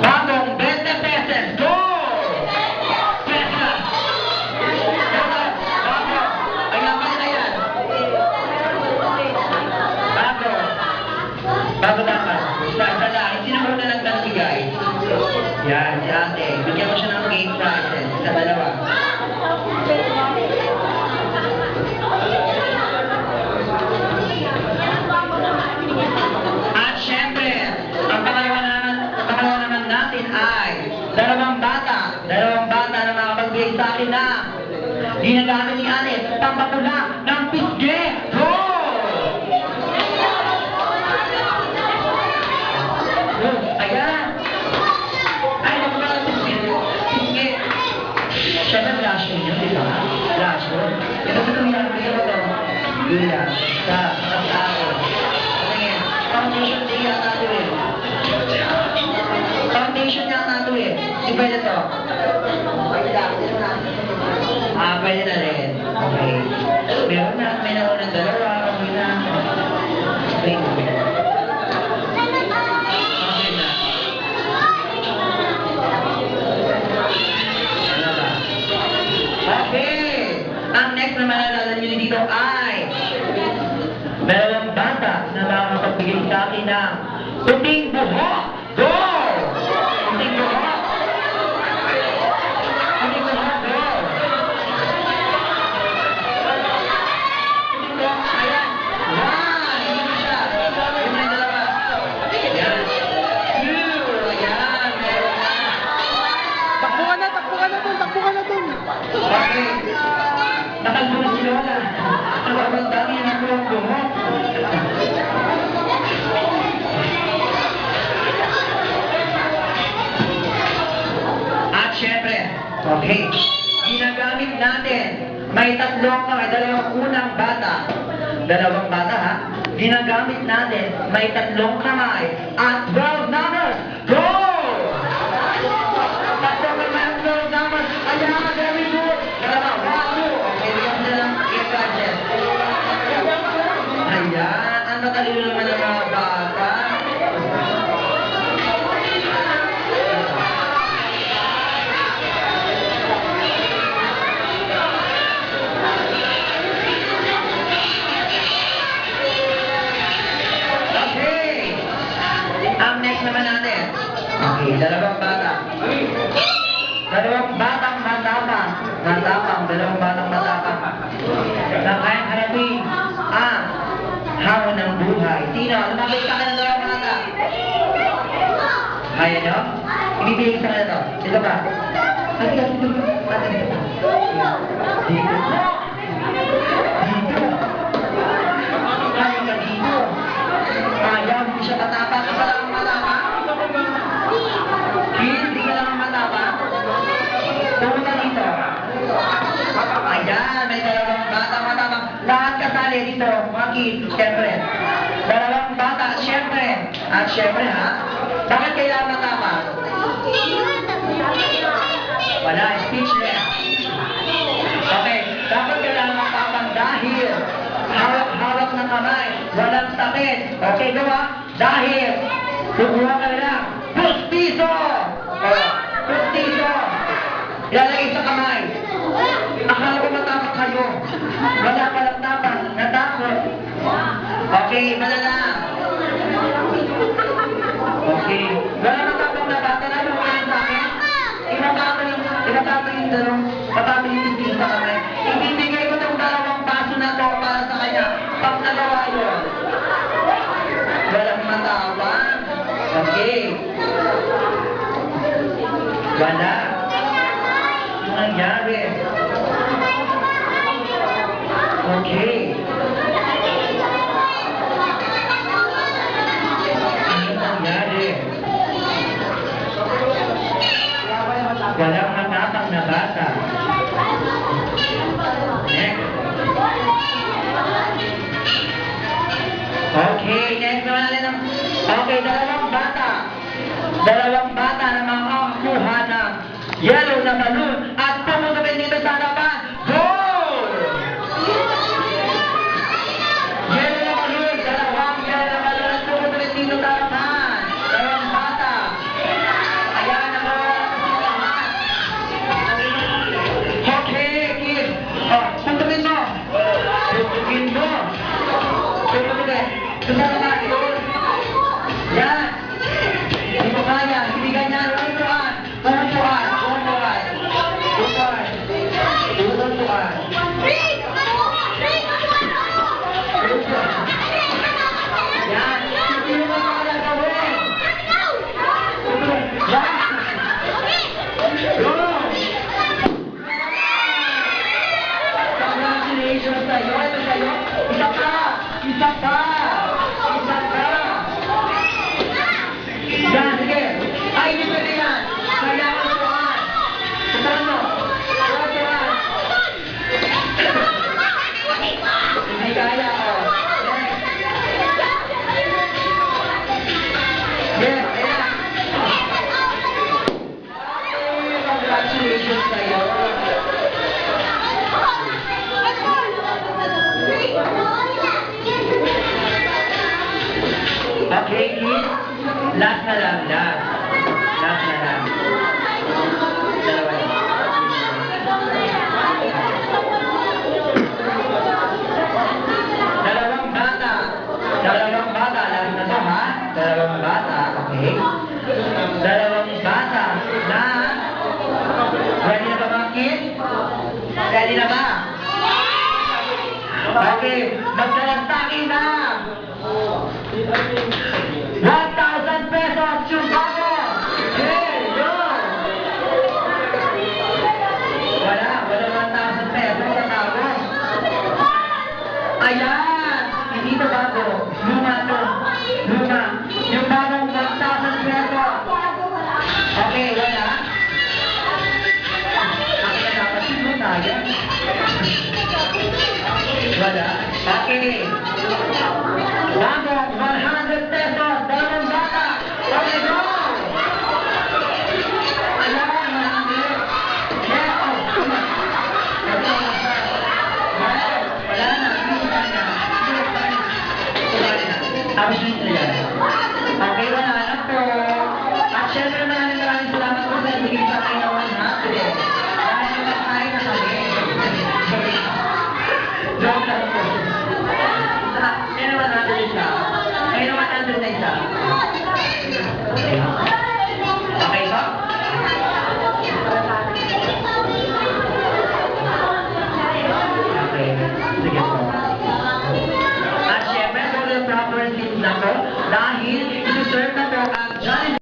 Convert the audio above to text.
Bagong 20 pesos. Go! Pesa! Bago! Ay, naman na yan. Bago. Bago naman. Isa lang. Hindi na muna lang nagbigay. Yan, si ate. Bigyan mo siya ng game prizes. Sa dalawa. At syempre, ang pangalawa naman natin ay dalawang bata na makapagbigay sa akin na ginagamit ni ate pampapula ng pisge. Go! Ayan! Ay, napapula ng pisge. Siyempre, flash yun, di ba? Flash yun. Ito sa tumilang ko ito. Gula. Sa tao. Tingin. Foundation day yata ito eh. Foundation yata ito eh. Di pwede to? Pwede lang. Pwede na rin. Okay. Meron na. May naunang dalawa. Okay na. Okay. Okay na. Ano ba? Okay. Ang next na malalaman nyo dito ay dalawang bata na makakapagbigay sa akin ng puting buhok. Go! Puting buhok. Puting buhok. Go! Puting buhok. Ayan. One. Yun siya. Yun na yung dalawa. Ayan. Two. Ayan. Meron na. Takbo ka na dun. Okay. Nakalbunan si Lola. Ang dami na po ang buhok. At syempre, okay, ginagamit natin, may dalawang unang bata. Dalawang bata ha. Ginagamit natin, may tatlong kamay at 12 numbers. Go! Tatlong kamay at 12 numbers. Ayan, very good. Dalawa, 1, 2. Okay, bigyan mo na lang gift gadget. Ayan, ang matalino naman ng mga bata. Okay, ang next naman natin. Okay, dalawang bata. Dalawang batang matapang. Dalawang batang matapang. Na kayang harapin ang hamon ng buhay. Sino? Lumabit sa akin ng dalawang bata. Kaya nyo? Ibibigay sa kanila to. Dito ba? Dito. Dito. Kaya ka dito. Kaya, hindi siya matapang. Isa lang ang matapang. Hindi ka lang ang matapang. Pumunta dito. Ayan, may dalawang bata matapang. Lahat kasali dito, mga kids, syempre. Dalawang bata, syempre. At syempre ha, bakit kailangan matapang? Wala, speechless. Okay, dapat kailangan matapang dahil hawak ng kamay, walang sakit. Okay, gawa? Dahil, kukuha ka lang, pustiso! Pustiso! Ilalagay sa kamay. Akala ko matapang kayo. Wala palang tapang, natakot. Okay, malala. Okay. Wala matapang na bata na yung kayo sa akin. Itatapang yung dalawang, patapang yung pustiso sa kamay. Ibibigay ko ng dalawang baso na to para sa kanya. Pag nagawa yun. Walang matapang. Okay. Wala. Yung nangyari. Okay. Yung nangyari. Walang matapang na bata. Next. Okay, next naman natin. Okay, dalawang bata. Dalawang bata na makakuha ng yellow na balloon at pumutupin dito sa harapan. Go! Yellow na balloon, dalawang yellow na balloon at pumutupin dito sa harapan. Dalawang bata. Yes, ayan. Congratulations kayo. Okay, kids. Last na lang, last. Last na lang. Dalawa lang. Dalawang bata. Dalawang bata. Last na to, ha? Dalawang bata, okay? Dalawang bata na... Ready na ba mga kids? Ready na ba? Okay, magdalagtaki na! 1,000 pesos yung bago! Okay, go! Wala 1,000 pesos, natago. Ayan! Hindi ito bago. Luma to. Luma. Yung bagong 1,000 pesos. Okay, wala. Ako na dapat siguro tayo. Wala. Okay. Bagong 100 pesos. Dalawang bata. Okay, go! Ayan, 100. Yes, oh, come on. Wala na. Wala na. Tapos yun na yan. Okay, wala na po. At syempre maraming salamat po sa bigay sa akin ng 100. Dahil nakain na kami. Joke lang po. Kaya naman natin isa. Kaya naman natin na isa. Okay ba? Okay. Sige po. At syempre, for the proper seat na po, dahil isuserve na po ang Johnny